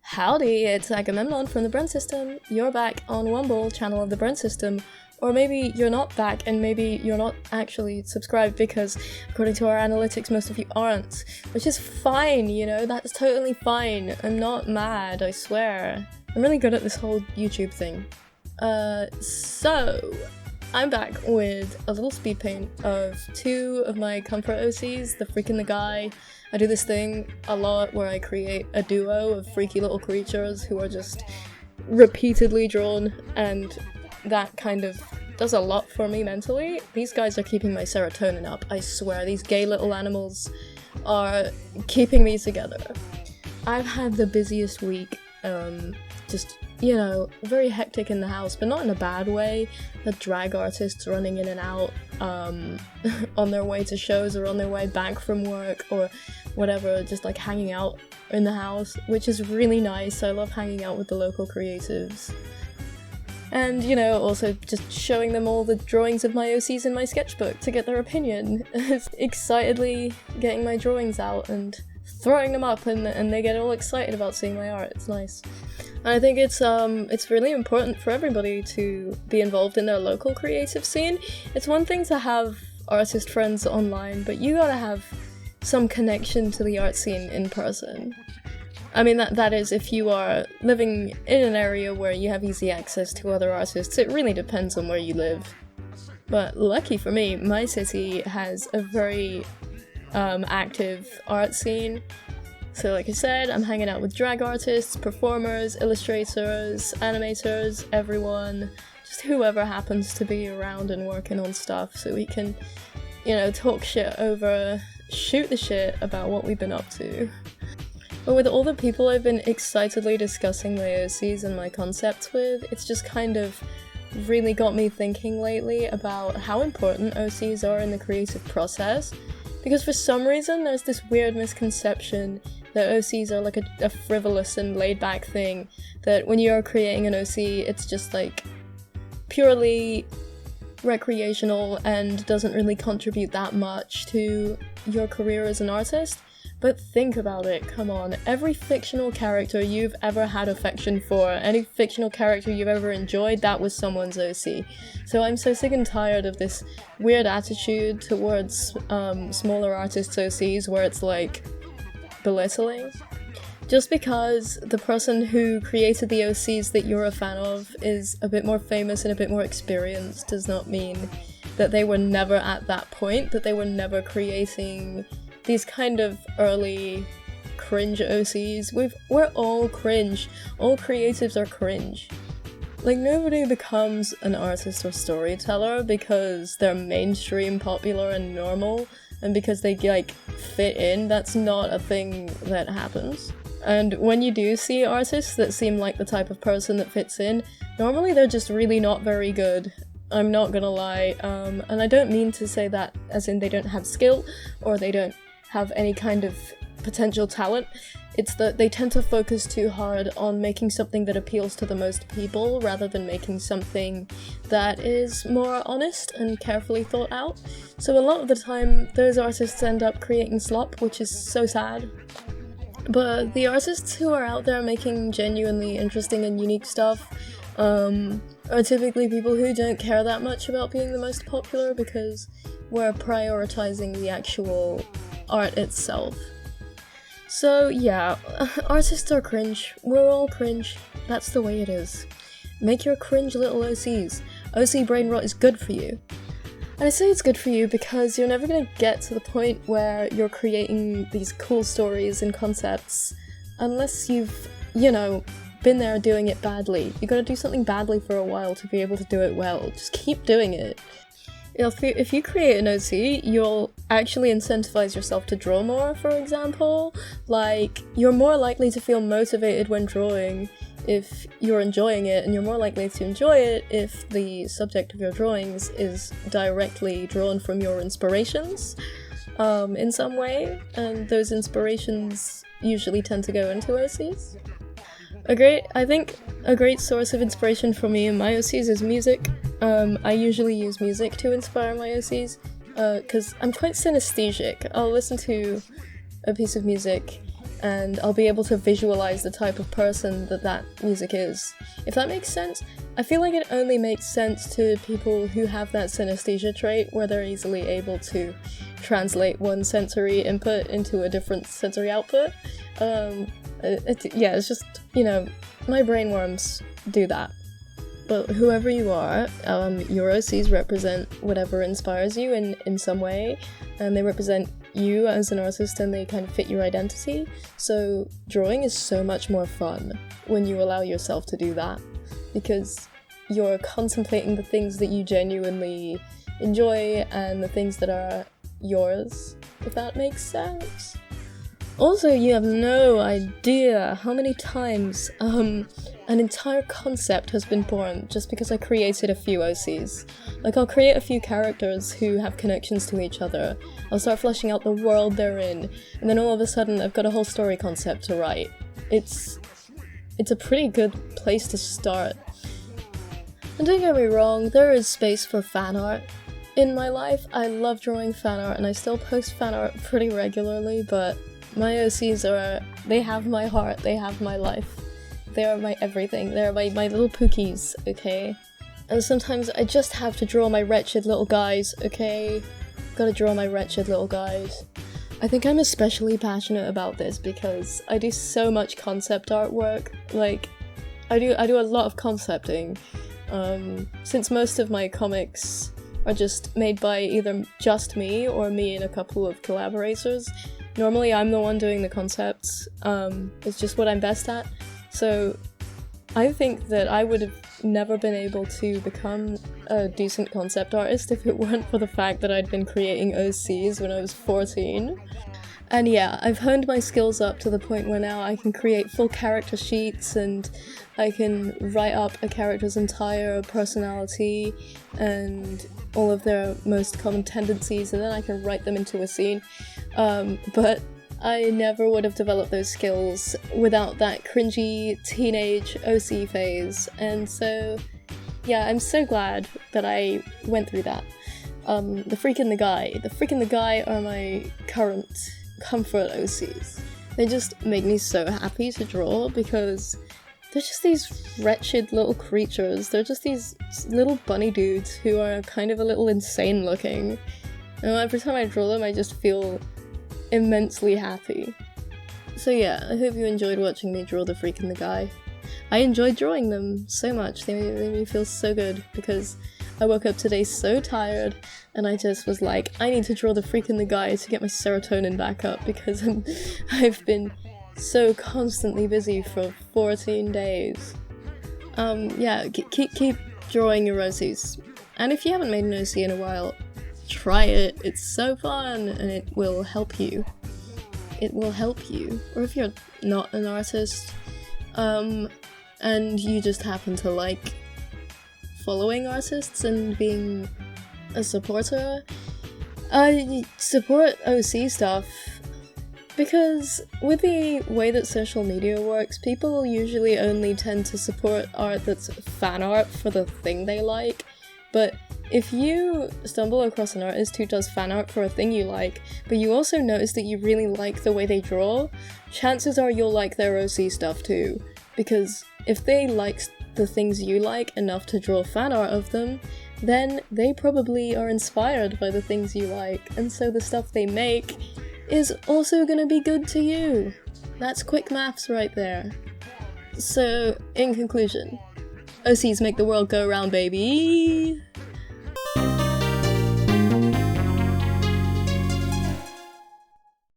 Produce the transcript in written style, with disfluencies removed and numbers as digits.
Howdy, it's Agamemnon from the Brent System. You're back on Wumble, channel of the Brent System. Or maybe you're not back and maybe you're not actually subscribed because according to our analytics most of you aren't. Which is fine, you know, that's totally fine. I'm not mad, I swear. I'm really good at this whole YouTube thing. So I'm back with a little speed paint of two of my comfort OCs, the Freak and the Guy. I do this thing a lot where I create a duo of freaky little creatures who are just repeatedly drawn, and that kind of does a lot for me mentally. These guys are keeping my serotonin up, I swear. These gay little animals are keeping me together. I've had the busiest week, just, you know, very hectic in the house, but not in a bad way. The drag artists running in and out, on their way to shows or on their way back from work or whatever, just like hanging out in the house, which is really nice. I love hanging out with the local creatives. And, you know, also just showing them all the drawings of my OCs in my sketchbook to get their opinion. Excitedly getting my drawings out and throwing them up, and they get all excited about seeing my art. It's nice. And I think it's really important for everybody to be involved in their local creative scene. It's one thing to have artist friends online, but you gotta have some connection to the art scene in person. I mean, that is if you are living in an area where you have easy access to other artists. It really depends on where you live. But lucky for me, my city has a very active art scene. So like I said, I'm hanging out with drag artists, performers, illustrators, animators, everyone, just whoever happens to be around and working on stuff, so we can, you know, talk shit over, shoot the shit about what we've been up to. But with all the people I've been excitedly discussing my OCs and my concepts with, it's just kind of really got me thinking lately about how important OCs are in the creative process. Because for some reason there's this weird misconception that OCs are like a frivolous and laid-back thing, that when you're creating an OC it's just like purely recreational and doesn't really contribute that much to your career as an artist. But think about it, come on. Every fictional character you've ever had affection for, any fictional character you've ever enjoyed, that was someone's OC. So I'm so sick and tired of this weird attitude towards smaller artists' OCs where it's like belittling. Just because the person who created the OCs that you're a fan of is a bit more famous and a bit more experienced does not mean that they were never at that point, that they were never creating these kind of early cringe OCs. We're all cringe. All creatives are cringe. Like, nobody becomes an artist or storyteller because they're mainstream, popular, and normal, and because they, like, fit in. That's not a thing that happens. And when you do see artists that seem like the type of person that fits in, normally they're just really not very good. I'm not gonna lie. And I don't mean to say that as in they don't have skill, or they don't have any kind of potential talent. It's that they tend to focus too hard on making something that appeals to the most people rather than making something that is more honest and carefully thought out. So a lot of the time those artists end up creating slop, which is so sad. But the artists who are out there making genuinely interesting and unique stuff are typically people who don't care that much about being the most popular because we're prioritizing the actual art itself. So yeah, artists are cringe. We're all cringe. That's the way it is. Make your cringe little OCs. OC brainrot is good for you. And I say it's good for you because you're never gonna get to the point where you're creating these cool stories and concepts unless you've, you know, been there doing it badly. You gotta do something badly for a while to be able to do it well. Just keep doing it. If you create an OC, you'll actually incentivize yourself to draw more, for example. Like, you're more likely to feel motivated when drawing if you're enjoying it, and you're more likely to enjoy it if the subject of your drawings is directly drawn from your inspirations in some way, and those inspirations usually tend to go into OCs. I think a great source of inspiration for me in my OCs is music. I usually use music to inspire my OCs, because I'm quite synesthetic. I'll listen to a piece of music and I'll be able to visualize the type of person that music is. If that makes sense? I feel like it only makes sense to people who have that synesthesia trait where they're easily able to translate one sensory input into a different sensory output. It's just, my brainworms do that. But whoever you are, your OCs represent whatever inspires you in some way, and they represent you as an artist and they kind of fit your identity. So drawing is so much more fun when you allow yourself to do that, because you're contemplating the things that you genuinely enjoy and the things that are yours, if that makes sense. Also, you have no idea how many times an entire concept has been born just because I created a few OCs. Like, I'll create a few characters who have connections to each other, I'll start fleshing out the world they're in, and then all of a sudden I've got a whole story concept to write. It's a pretty good place to start. And don't get me wrong, there is space for fan art. In my life, I love drawing fan art, and I still post fan art pretty regularly, but my OCs they have my heart, they have my life. They are my everything, they're my little pookies, okay? And sometimes I just have to draw my wretched little guys, okay? Gotta draw my wretched little guys. I think I'm especially passionate about this because I do so much concept artwork. Like, I do a lot of concepting. Since most of my comics are just made by either just me or me and a couple of collaborators, normally I'm the one doing the concepts. It's just what I'm best at. So I think that I would have never been able to become a decent concept artist if it weren't for the fact that I'd been creating OCs when I was 14. And yeah, I've honed my skills up to the point where now I can create full character sheets and I can write up a character's entire personality and all of their most common tendencies, and then I can write them into a scene. But I never would have developed those skills without that cringy teenage OC phase, and so yeah, I'm so glad that I went through that. The Freak and the Guy are my current comfort OCs. They just make me so happy to draw because they're just these wretched little creatures. They're just these little bunny dudes who are kind of a little insane looking. And every time I draw them, I just feel immensely happy. So yeah, I hope you enjoyed watching me draw the Freak and the Guy. I enjoyed drawing them so much. They made me feel so good because I woke up today so tired and I just was like, I need to draw the Freak and the Guy to get my serotonin back up because I've been so constantly busy for 14 days. Yeah, keep drawing your OCs. And if you haven't made an OC in a while, try it. It's so fun and it will help you. It will help you. Or if you're not an artist, and you just happen to like following artists and being a supporter, support OC stuff. Because with the way that social media works, people usually only tend to support art that's fan art for the thing they like. But if you stumble across an artist who does fan art for a thing you like, but you also notice that you really like the way they draw, chances are you'll like their OC stuff too. Because if they like the things you like enough to draw fan art of them, then they probably are inspired by the things you like, and so the stuff they make is also gonna be good to you. That's quick maths right there. So, in conclusion, OCs make the world go round, baby!